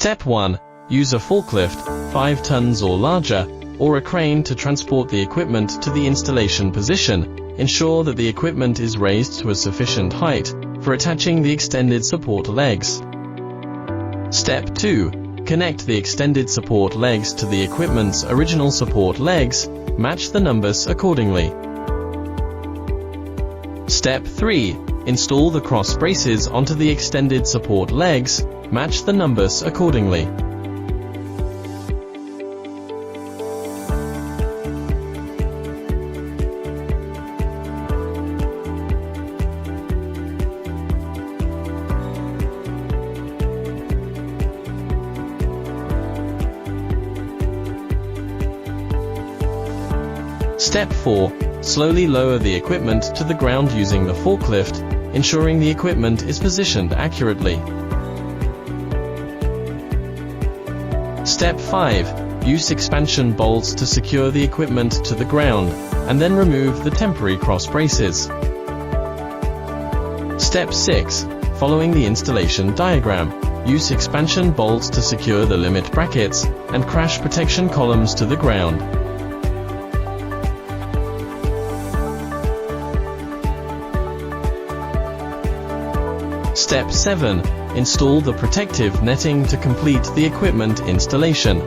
Step 1. Use a forklift, 5 tons or larger, or a crane to transport the equipment to the installation position. Ensure that the equipment is raised to a sufficient height for attaching the extended support legs. Step 2. Connect the extended support legs to the equipment's original support legs. Match the numbers accordingly. Step 3. Install the cross braces onto the extended support legs. Match the numbers accordingly. Step 4. Slowly lower the equipment to the ground using the forklift, ensuring the equipment is positioned accurately. Step 5. Use expansion bolts to secure the equipment to the ground, and then remove the temporary cross braces. Step 6. Following the installation diagram, use expansion bolts to secure the limit brackets and crash protection columns to the ground. Step 7. Install the protective netting to complete the equipment installation.